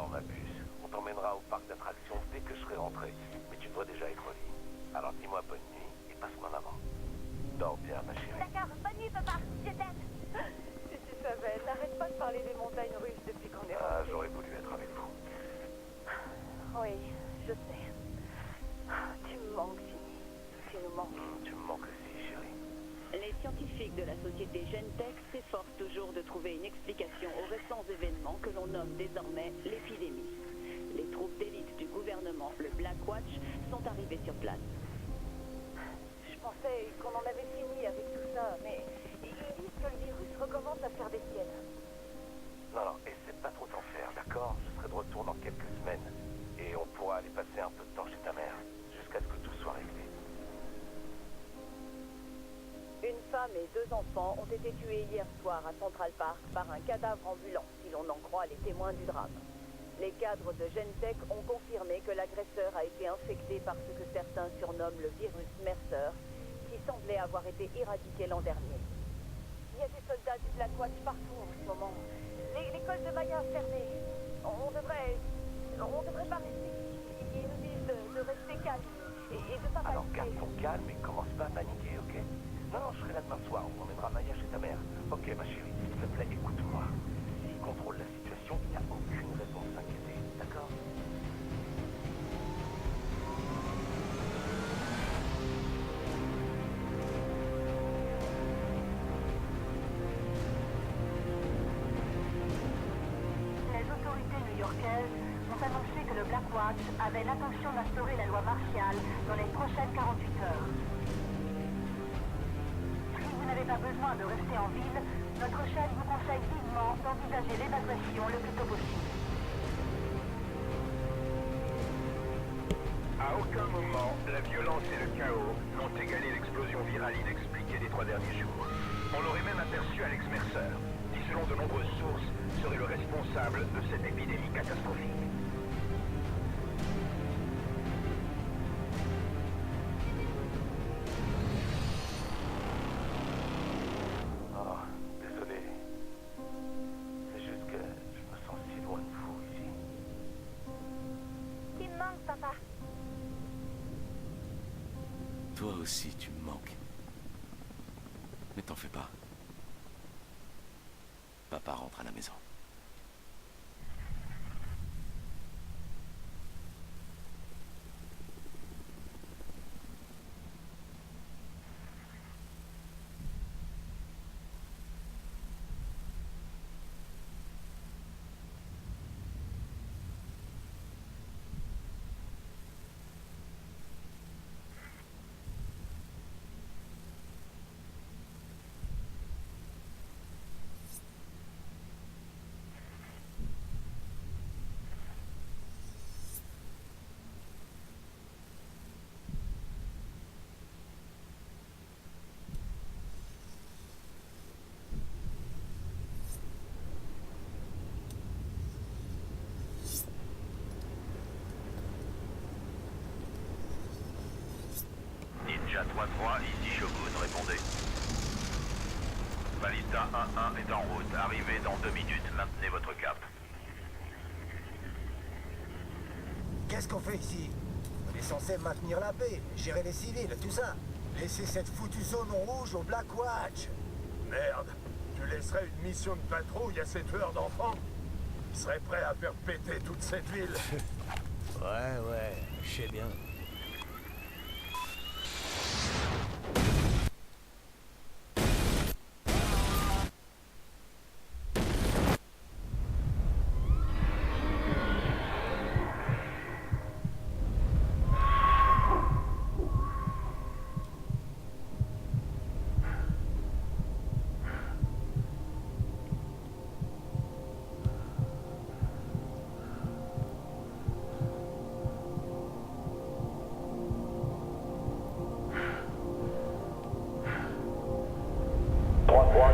dans ma puce. On t'emmènera au parc d'attractions dès que je serai rentré. Mais tu devrais déjà être au lit. Alors dis-moi bonne nuit et passe-moi maman. Dors bien, ma chérie. D'accord, bonne nuit, papa. Je t'aime. Si tu savais, t'arrêtes pas de parler des montagnes russes depuis qu'on est Ah, rentré. j'aurais voulu être avec vous. Oui, je sais. Tu me manques, Fini. Tu nous manques. Tu me manques aussi, chérie. Les scientifiques de la société Gentech s'efforcent toujours de trouver une explication aux récents événements que l'on nomme désormais l'épidémie. Les troupes d'élite du gouvernement, le Black Watch, sont arrivées sur place. Je pensais qu'on en avait fini avec tout ça, mais ils disent que le virus recommence à faire des siennes. Non, essaie de pas trop t'en faire, d'accord? Je serai de retour dans quelques semaines. Et on pourra aller passer un peu de temps chez ta mère, jusqu'à ce que tout soit réglé. Une femme et 2 enfants ont été tués hier soir à Central Park par un cadavre ambulant, si l'on en croit les témoins du drame. Les cadres de Gentech ont confirmé que l'agresseur a été infecté par ce que certains surnomment le virus Mercer, qui semblait avoir été éradiqué l'an dernier. Il y a des soldats du Black Watch partout en ce moment. L'école de Maya fermée. On devrait pas rester ici. Ils nous disent de rester calme et de pas Alors paniquer. garde ton calme et commence pas à paniquer, ok? Non, je serai là demain soir, on emmènera Maya chez ta mère. Ok, ma chérie, s'il te plaît, écoute-moi. S'il contrôle la situation, il n'y a aucune raison de s'inquiéter, d'accord? Les autorités new-yorkaises ont annoncé que le Black Watch avait l'intention d'instaurer la loi martiale dans les prochaines 48 heures. Si vous n'avez pas besoin de rester en ville, notre chef vous conseille vivement d'envisager l'évacuation le plus tôt possible. À aucun moment, la violence et le chaos n'ont égalé l'explosion virale inexpliquée des 3 derniers jours. On l'aurait même aperçu Alex Mercer, qui selon de nombreuses sources serait le responsable de cette épidémie catastrophique. Oh, désolé. C'est juste que je me sens si loin de vous ici. Tu me manques, papa. Toi aussi, tu me manques. Mais t'en fais pas. Papa rentre à la maison. Ninja 3-3, ici Shogun, répondez. Ballista 1-1 est en route. Arrivez dans 2 minutes. Maintenez votre cap. Qu'est-ce qu'on fait ici? On est censé maintenir la paix, gérer les civils, tout ça. Laisser cette foutue zone rouge au Black Watch. Merde, tu laisserais une mission de patrouille à ces tueurs d'enfants? Ils seraient prêts à faire péter toute cette ville. Ouais, je sais bien.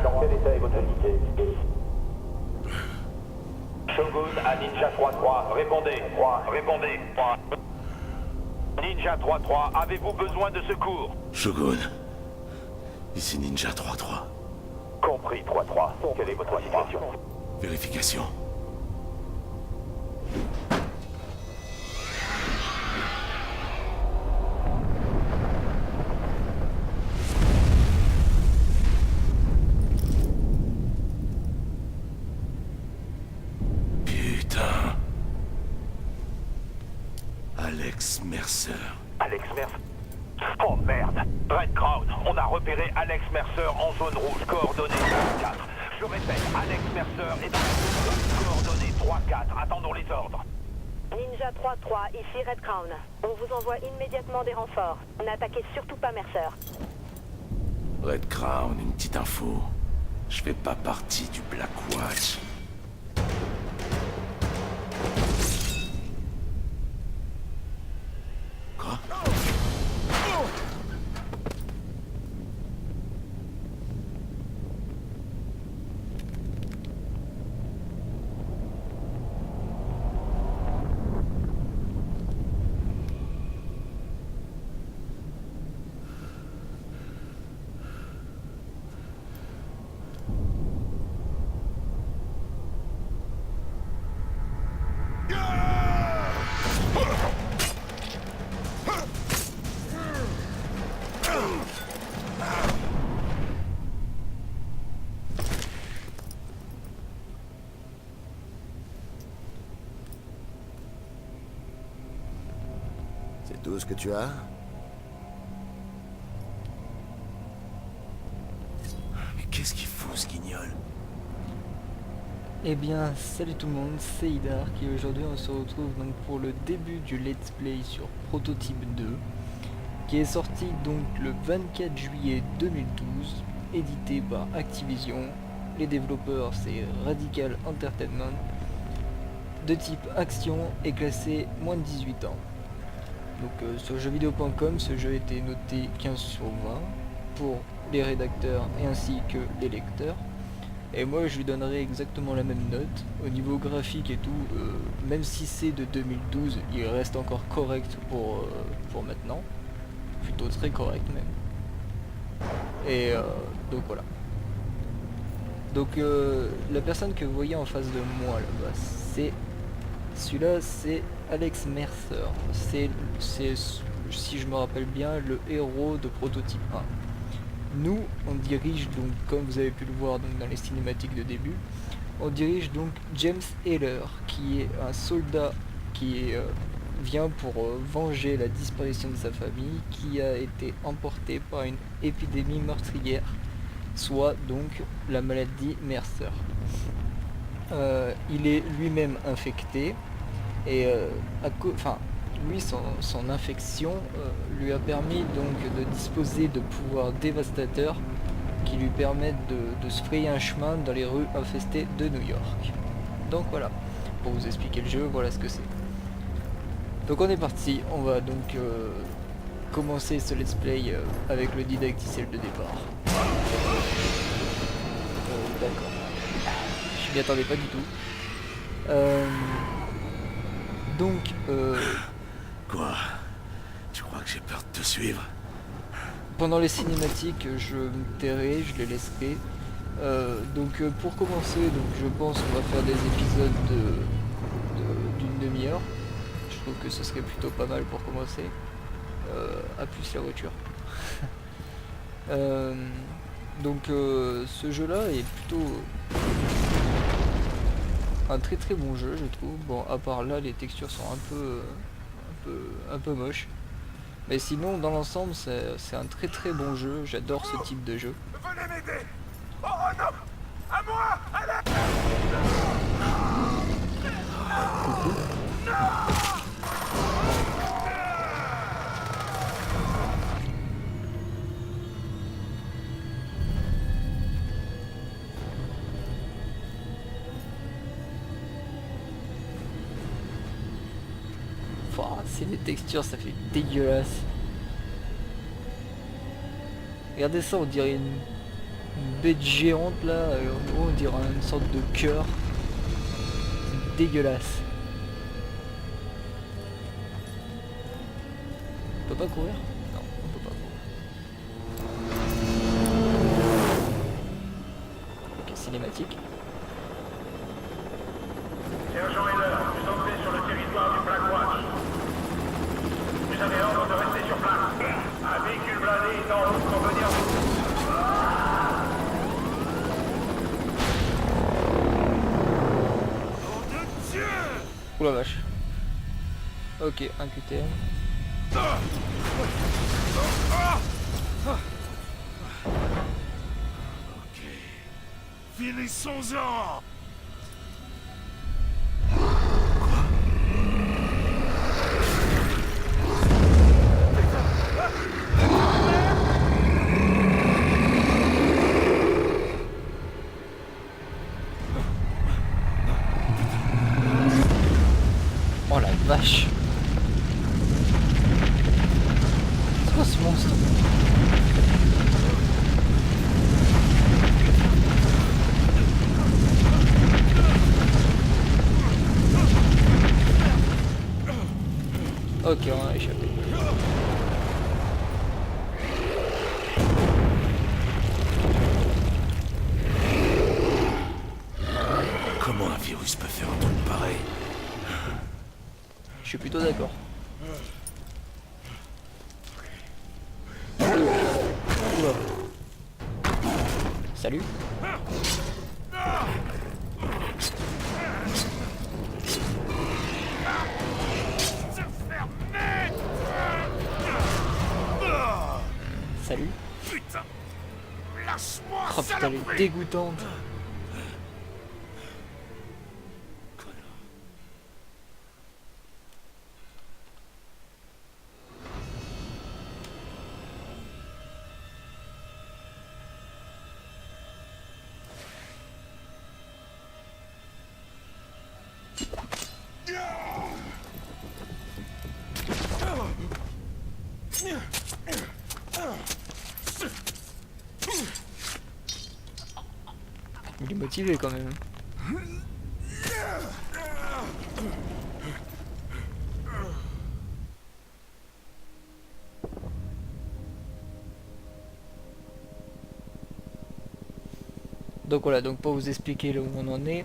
Dans quel état est votre unité? Shogun à Ninja 3-3, répondez. Répondez. Ninja 3-3, avez-vous besoin de secours? Shogun. Ici Ninja 3-3. Compris 3-3. Quelle est votre situation? Vérification. Mercer. Alex Mercer. Oh merde. Red Crown, on a repéré Alex Mercer en zone rouge, coordonnées 4. Je répète, Alex Mercer est dans la zone rouge, coordonnées 3-4. Attendons les ordres. Ninja 3-3, ici Red Crown. On vous envoie immédiatement des renforts. N'attaquez surtout pas Mercer. Red Crown, une petite info. Je fais pas partie du Black Watch. Quoi? C'est tout ce que tu as? Mais qu'est-ce qu'il fout, ce guignol? Eh bien, salut tout le monde, c'est Idark et aujourd'hui on se retrouve donc pour le début du Let's Play sur Prototype 2 qui est sorti donc le 24 juillet 2012, édité par Activision. Les développeurs c'est Radical Entertainment, de type action et classé moins de 18 ans. Donc sur jeuxvideo.com, ce jeu était noté 15 sur 20 pour les rédacteurs et ainsi que les lecteurs. Et moi je lui donnerai exactement la même note. Au niveau graphique et tout, même si c'est de 2012, il reste encore correct pour maintenant. Plutôt très correct même. Et donc voilà. Donc la personne que vous voyez en face de moi là-bas, c'est... Celui-là c'est Alex Mercer. C'est, si je me rappelle bien, le héros de Prototype 1. Nous, on dirige donc, comme vous avez pu le voir donc, dans les cinématiques de début, on dirige donc James Heller, qui est un soldat qui vient pour venger la disparition de sa famille, qui a été emporté par une épidémie meurtrière, soit donc la maladie Mercer. Il est lui-même infecté, et lui, son infection lui a permis donc de disposer de pouvoirs dévastateurs qui lui permettent de se frayer un chemin dans les rues infestées de New York. Donc voilà, pour vous expliquer le jeu, voilà ce que c'est. Donc on est parti, on va donc commencer ce let's play avec le didacticiel de départ. D'accord, je m'y attendais pas du tout. Quoi? Tu crois que j'ai peur de te suivre? Pendant les cinématiques, je me tairai, je les laisserai. Pour commencer, donc je pense qu'on va faire des épisodes d'une demi-heure. Je trouve que ce serait plutôt pas mal pour commencer. À plus la voiture. Ce jeu-là est plutôt un très très bon jeu, je trouve. Bon, à part là, les textures sont un peu moches. Mais sinon, dans l'ensemble, c'est un très très bon jeu. J'adore ce type de jeu. Venez m'aider! Oh non! À moi! Allez! Coucou. C'est les textures, ça fait dégueulasse. Regardez ça, on dirait une bête géante là, en gros on dirait une sorte de cœur. C'est dégueulasse. On peut pas courir? Non, on peut pas courir. Ok, cinématique. Sergent Heller, vous entrez sur le territoire du Black Watch. Vous avez ordre de rester sur place. Un véhicule blindé est en route pour venir vous. Ouh la vache. Ok, un QTM. Ok. Finissons-en! Oh la vache. C'est quoi ce monstre? Ok, on a échappé. Comment un virus peut faire un truc pareil? Je suis plutôt d'accord. Oula. Salut. Salut. Putain! Lâche-moi, Oh putain, elle est dégoûtante. Il est motivé quand même. Donc voilà, donc pour vous expliquer là où on en est,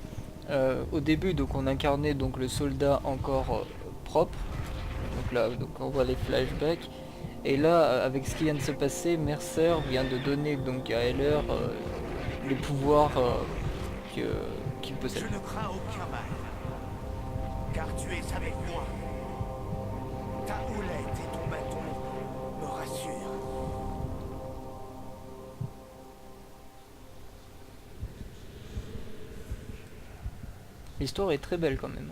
au début donc on incarnait donc le soldat encore propre, donc là donc on voit les flashbacks, et là avec ce qui vient de se passer, Mercer vient de donner donc à Heller les pouvoirs qu'il possède. Je ne crains aucun mal, car tu es avec moi. Ta houlette et ton bâton me rassurent. L'histoire est très belle quand même.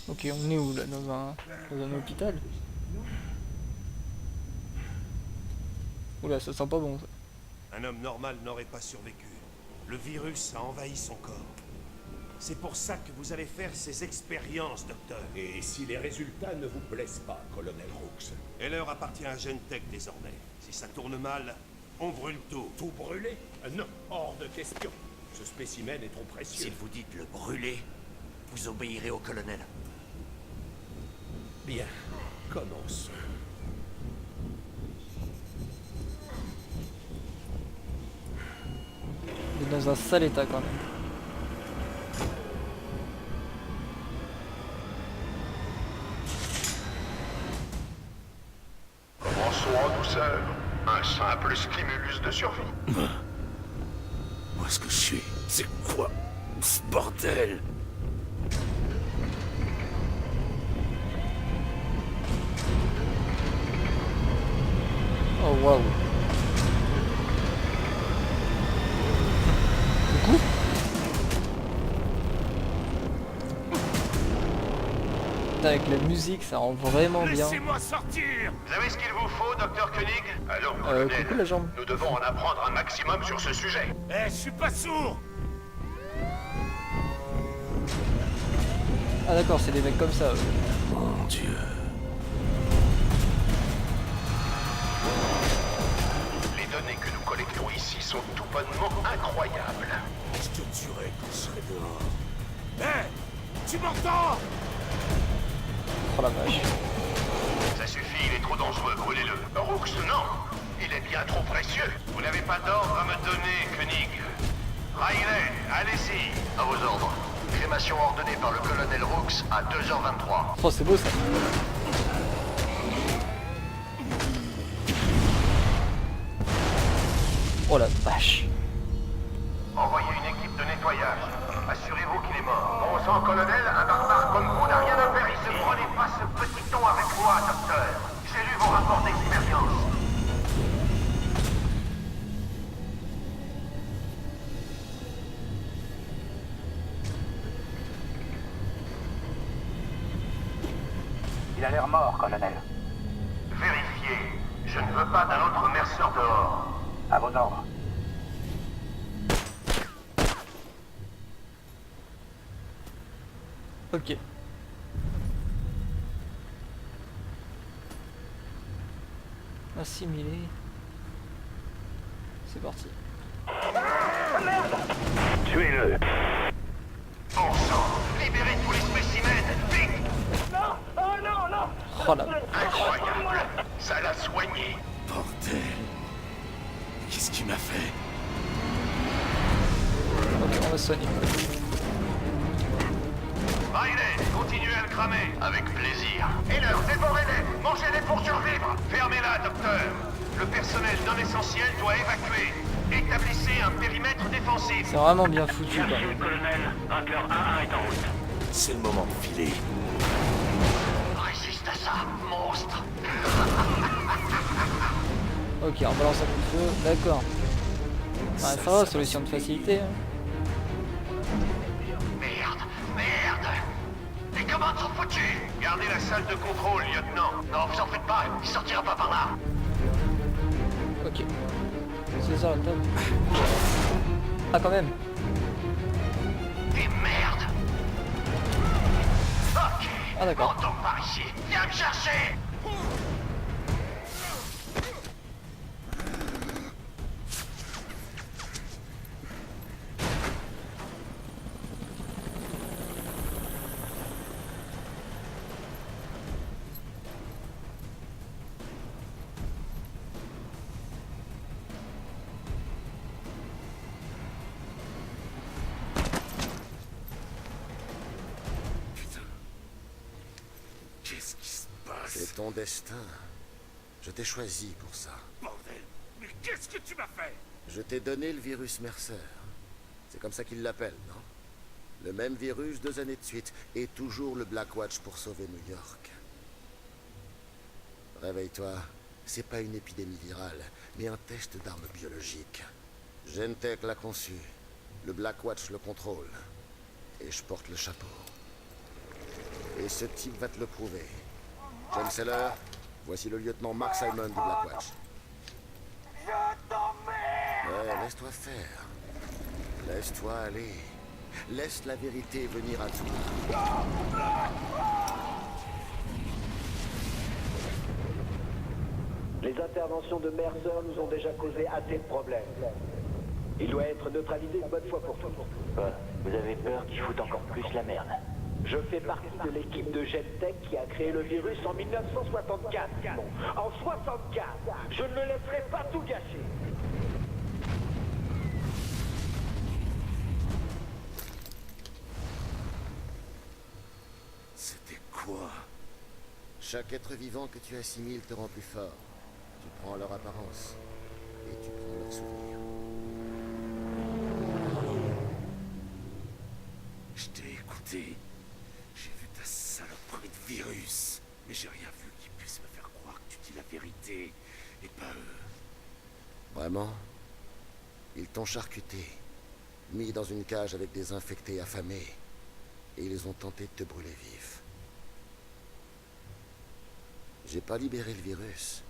Ok, on est où là? Dans un hôpital? Oula, ça sent pas bon ça. Un homme normal n'aurait pas survécu. Le virus a envahi son corps. C'est pour ça que vous allez faire ces expériences, docteur. Et si les résultats ne vous plaisent pas, colonel Rooks? Heller appartient à Gentech désormais. Si ça tourne mal, on brûle tout. Tout brûler? Non, hors de question. Ce spécimen est trop précieux. Si vous dites le brûler, vous obéirez au colonel. Bien, commençons. Il est dans un sale état quand même. Commençons en douceur. Un simple stimulus de survie. Où est-ce que je suis? C'est quoi ce bordel? Oh waouh. Coucou. Putain, avec la musique, ça rend vraiment bien. Laissez-moi sortir! Vous avez ce qu'il vous faut, docteur Koenig? Allons, colonel. Coucou la jambe. Nous devons en apprendre un maximum sur ce sujet. Eh, je suis pas sourd! Ah d'accord, c'est des mecs comme ça. Mon Dieu. Les données que nous collectons ici sont tout bonnement incroyables. Je te tuerai quand je serai dehors. Hé! Tu m'entends? Oh la vache. Ça suffit, il est trop dangereux, brûlez-le. Rooks, non! Il est bien trop précieux. Vous n'avez pas d'ordre à me donner, Koenig. Riley, allez-y. À vos ordres. Crémation ordonnée par le colonel Rooks à 2h23. Oh c'est beau ça. Oh la vache. Envoyez une équipe de nettoyage. Assurez-vous qu'il est mort. Bon sang, colonel, un barbare comme vous n'a rien à faire ici. Ne prenez pas ce petit ton avec moi, docteur. J'ai lu vos rapports d'expérience. Il a l'air mort, colonel. Vérifiez. Je ne veux pas d'un autre merceur dehors. À vos ordres. Ok. Assimilé. C'est parti. Tuez-le. Bon sang, libérez tous les spécimens, vite. Non. Oh non, non. Oh la... Incroyable. Ça l'a soigné. Bordel. Qu'est-ce qu'il m'a fait? Ok, on va se soigner. Riley, continuez à le cramer. Avec plaisir. Et leur dévorez-les. Mangez-les pour survivre. Fermez-la, docteur. Le personnel non essentiel doit évacuer. Établissez un périmètre défensif. C'est vraiment bien foutu, quoi. Monsieur le colonel, Butler 1-1 est en route. C'est le moment de filer. Résiste à ça, monstre. Ok, on balance un coup de feu. D'accord. Ouais, ça va, solution de facilité. Hein. Merde. Les commandes sont foutues. Gardez la salle de contrôle, lieutenant. Non, vous en faites pas. Il sortira pas par là. Ok. C'est ça la table. Ah, quand même. Et merde. Ok. Ah, d'accord. On tombe par ici. Viens me chercher. Qu'est-ce qui se passe? C'est ton destin. Je t'ai choisi pour ça. Bordel. Mais qu'est-ce que tu m'as fait? Je t'ai donné le virus Mercer. C'est comme ça qu'ils l'appellent, non? Le même virus 2 années de suite, et toujours le Blackwatch pour sauver New York. Réveille-toi, c'est pas une épidémie virale, mais un test d'armes biologiques. Gentech l'a conçu, le Blackwatch le contrôle, et je porte le chapeau. Et ce type va te le prouver. John Seller, voici le lieutenant Mark Simon du Blackwatch. Ouais, laisse-toi faire. Laisse-toi aller. Laisse la vérité venir à toi. Les interventions de Mercer nous ont déjà causé assez de problèmes. Il doit être neutralisé une bonne fois pour toutes. Vous avez peur qu'il foute encore plus la merde. Je fais partie de l'équipe de Gentech qui a créé le virus en 1964. Non, en 64. Je ne me laisserai pas tout gâcher. C'était quoi? Chaque être vivant que tu assimiles te rend plus fort. Tu prends leur apparence et tu prends leurs souvenirs. Je t'ai écouté. J'ai vu ta saloperie de virus. Mais j'ai rien vu qui puisse me faire croire que tu dis la vérité. Et pas eux. Vraiment? Ils t'ont charcuté, mis dans une cage avec des infectés affamés, et ils ont tenté de te brûler vif. J'ai pas libéré le virus,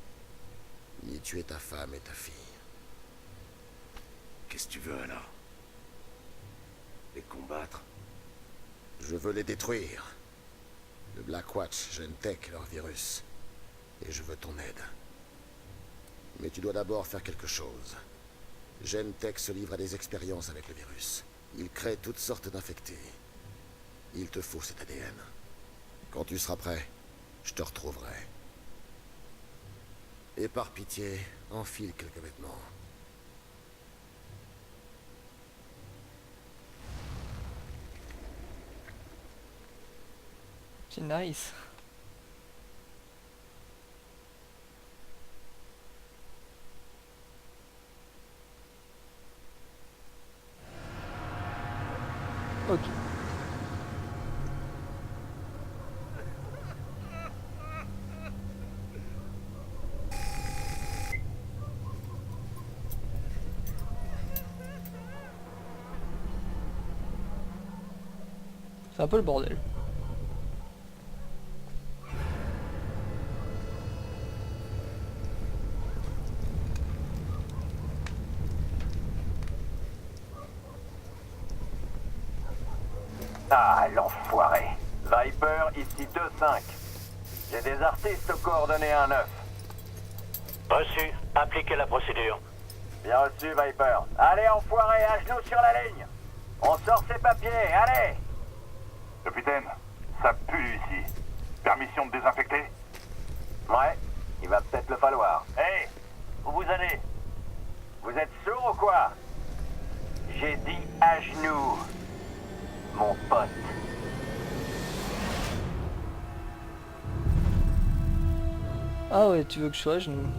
ni tué ta femme et ta fille. Qu'est-ce que tu veux alors? Les combattre? Je veux les détruire. Le Blackwatch, Gentech, leur virus. Et je veux ton aide. Mais tu dois d'abord faire quelque chose. Gentech se livre à des expériences avec le virus. Il crée toutes sortes d'infectés. Il te faut cet ADN. Quand tu seras prêt, je te retrouverai. Et par pitié, enfile quelques vêtements. C'est nice. Ok. C'est un peu le bordel. Ah, l'enfoiré. Viper, ici 2-5. J'ai des artistes aux coordonnées 1-9. Reçu. Appliquez la procédure. Bien reçu, Viper. Allez, enfoiré, à genoux sur la ligne. On sort ses papiers, allez. Capitaine, ça pue ici. Permission de désinfecter? Ouais, il va peut-être le falloir. Hé, où vous allez? Vous êtes sourd ou quoi? J'ai dit à genoux, mon pote. Ah ouais, tu veux que je sois à genoux?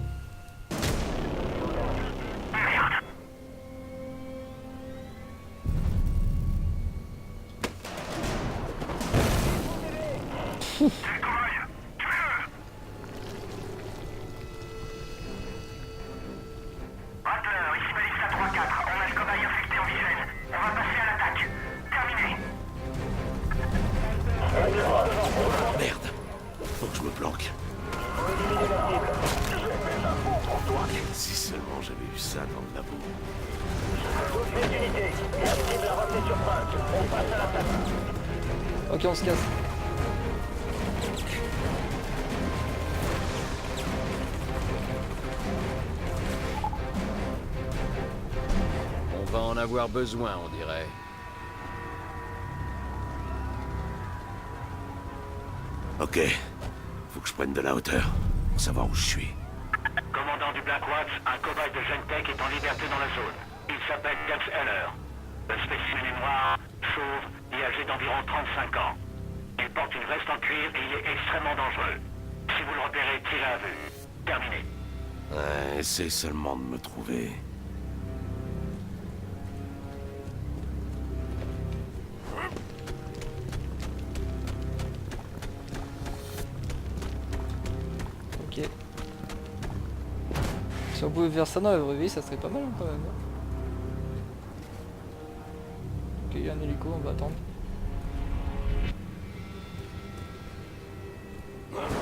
Merde. Faut que je me planque. Si seulement j'avais eu ça dans le labo. Ok, on se casse. On va en avoir besoin, on dirait. Ok. Faut que je prenne de la hauteur pour savoir où je suis. Commandant du Blackwatch, un cobaye de Gentech est en liberté dans la zone. Il s'appelle James Heller. Le spécimen est noir, chauve et âgé d'environ 35 ans. Il porte une veste en cuir et il est extrêmement dangereux. Si vous le repérez, tirez à vue. Terminé. Ouais, essaie seulement de me trouver. Ok. Si on pouvait faire ça dans la vraie vie, ça serait pas mal quand même. Ok, il y a un hélico, on va attendre.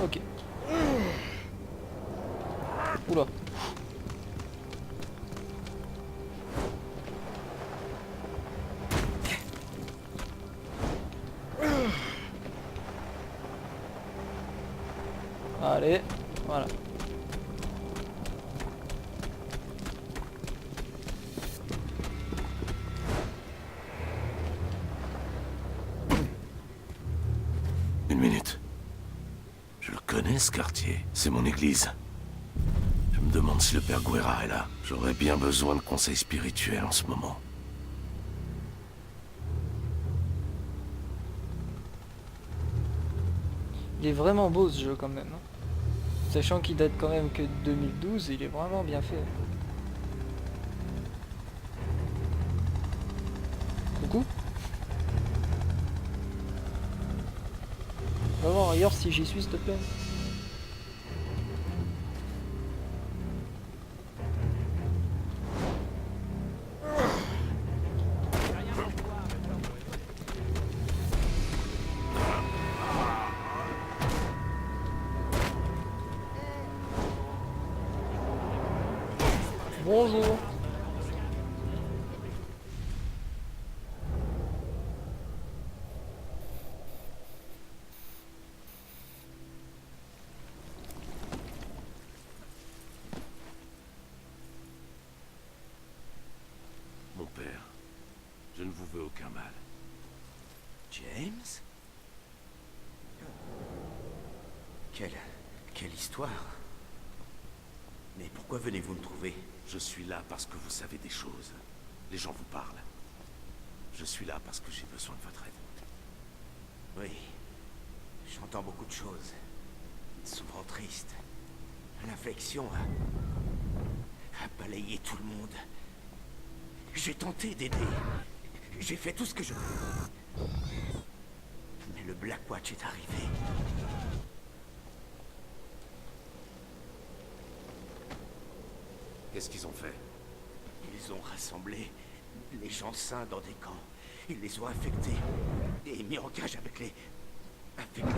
Ok. Oula. Allez, voilà. Une minute. Je le connais, ce quartier. C'est mon église. Je me demande si le père Guerra est là. J'aurais bien besoin de conseils spirituels en ce moment. Il est vraiment beau ce jeu quand même. Hein. Sachant qu'il date quand même que de 2012, il est vraiment bien fait. Coucou. Va voir ailleurs si j'y suis s'il te plaît. Bonjour. Mon père, je ne vous veux aucun mal. James? Quelle histoire? Mais pourquoi venez-vous me trouver? Je suis là parce que vous savez des choses. Les gens vous parlent. Je suis là parce que j'ai besoin de votre aide. Oui. J'entends beaucoup de choses. Souvent tristes. L'infection a balayé tout le monde. J'ai tenté d'aider. J'ai fait tout ce que je... Mais le Blackwatch est arrivé. Qu'est-ce qu'ils ont fait? Ils ont rassemblé les gens sains dans des camps. Ils les ont infectés et mis en cage avec les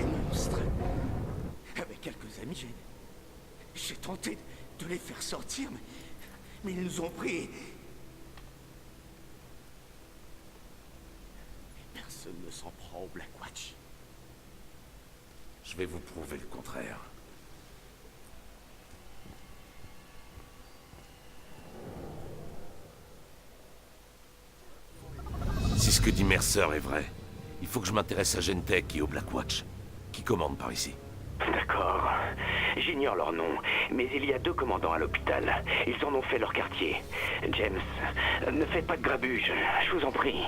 monstres. Avec quelques amis, j'ai tenté de les faire sortir, mais ils nous ont pris. Personne ne s'en prend au Blackwatch. Je vais vous prouver le contraire. Si ce que dit Mercer est vrai, il faut que je m'intéresse à Gentek et au Blackwatch. Qui commande par ici? D'accord. J'ignore leur nom, mais il y a 2 commandants à l'hôpital. Ils en ont fait leur quartier. James, ne faites pas de grabuge, je vous en prie.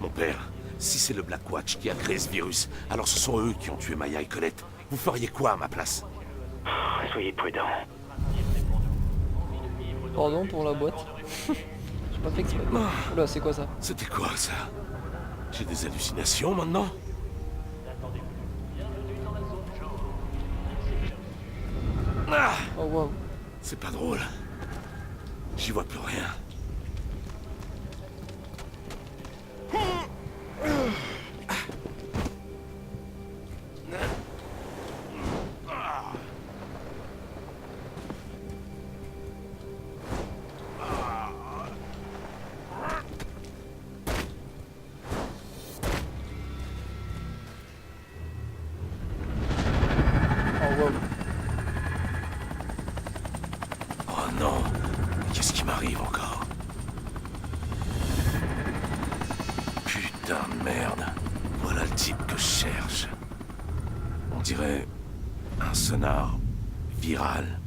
Mon père, si c'est le Blackwatch qui a créé ce virus, alors ce sont eux qui ont tué Maya et Colette. Vous feriez quoi à ma place? Soyez prudents. Pardon pour la boîte. J'ai pas fait exprès. Oula, c'est quoi ça? C'était quoi ça? J'ai des hallucinations maintenant? Ah! Oh wow. C'est pas drôle. J'y vois plus rien. Oh non, qu'est-ce qui m'arrive encore? Putain de merde, voilà le type que je cherche. On dirait un sonar viral.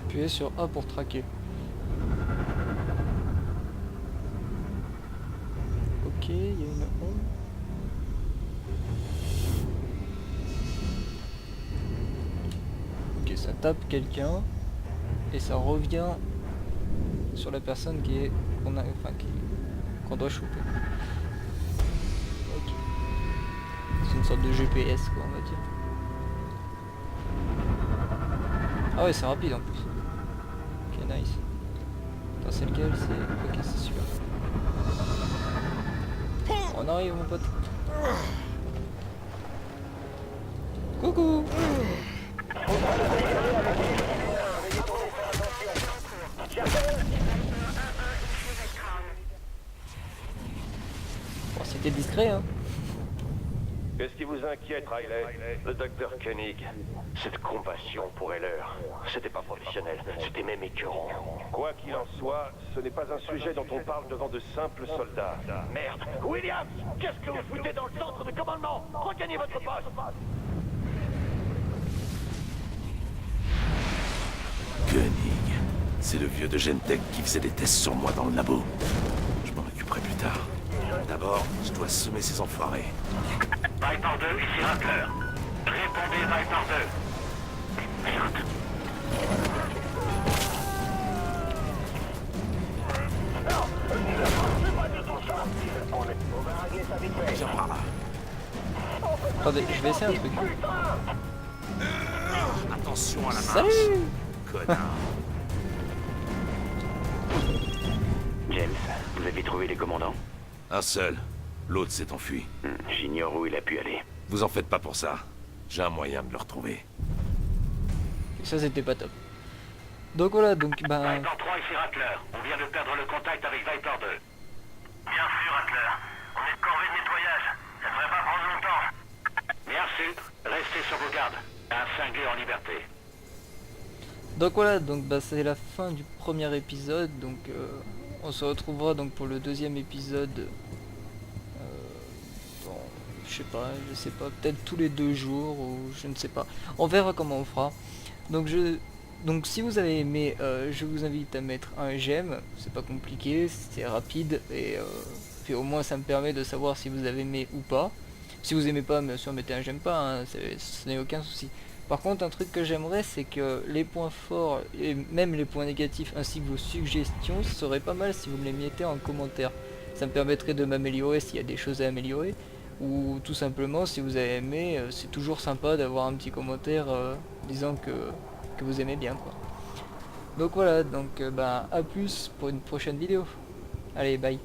Appuyez sur A pour traquer. Ok, il y a une onde. Ok, ça tape quelqu'un et ça revient sur la personne qu'on doit choper. Ok. C'est une sorte de GPS quoi, on va dire. Ah ouais, c'est rapide en plus. Ok, nice. Attends, c'est lequel? C'est... Ok, c'est super. On arrive mon pote. Coucou. Bon, c'était discret hein. Qu'est-ce qui vous inquiète, Riley? Le docteur Koenig. Cette compassion pour Heller, c'était pas professionnel, c'était même écœurant. Quoi qu'il en soit, ce n'est pas un sujet dont on parle devant de simples soldats. Merde! Williams! Qu'est-ce que vous foutez dans le centre de commandement? Regagnez votre poste! Koenig, c'est le vieux de Gentek qui faisait des tests sur moi dans le labo. Je m'en occuperai plus tard. D'abord, je dois semer ces enfoirés. Viper 2, ici Rattler. Répondez, Viper 2. Merde. Viens par là. Attendez, je vais essayer un truc. Attention à la marche. Salut. Connard. James, vous avez trouvé les commandants? Un seul. L'autre s'est enfui. J'ignore où il a pu aller. Vous en faites pas pour ça. J'ai un moyen de le retrouver. Et ça c'était pas top. Donc voilà, donc bah... Viper 3, ici Rattler. On vient de perdre le contact avec Viper 2. Bien sûr, Rattler. On est de corvée de nettoyage. Ça devrait pas prendre longtemps. Merci. Restez sur vos gardes. Un cinglé en liberté. Donc voilà, donc bah c'est la fin du premier épisode, donc on se retrouvera donc pour le deuxième épisode je sais pas, peut-être tous les 2 jours ou je ne sais pas. On verra comment on fera. Donc si vous avez aimé, je vous invite à mettre un j'aime, c'est pas compliqué, c'est rapide et puis au moins ça me permet de savoir si vous avez aimé ou pas. Si vous aimez pas, bien sûr mettez un j'aime pas, hein, ce n'est aucun souci. Par contre, un truc que j'aimerais, c'est que les points forts et même les points négatifs ainsi que vos suggestions, ce serait pas mal si vous me les mettez en commentaire. Ça me permettrait de m'améliorer s'il y a des choses à améliorer, ou tout simplement si vous avez aimé, c'est toujours sympa d'avoir un petit commentaire disant que vous aimez bien, quoi. Donc voilà, donc à plus pour une prochaine vidéo. Allez, bye.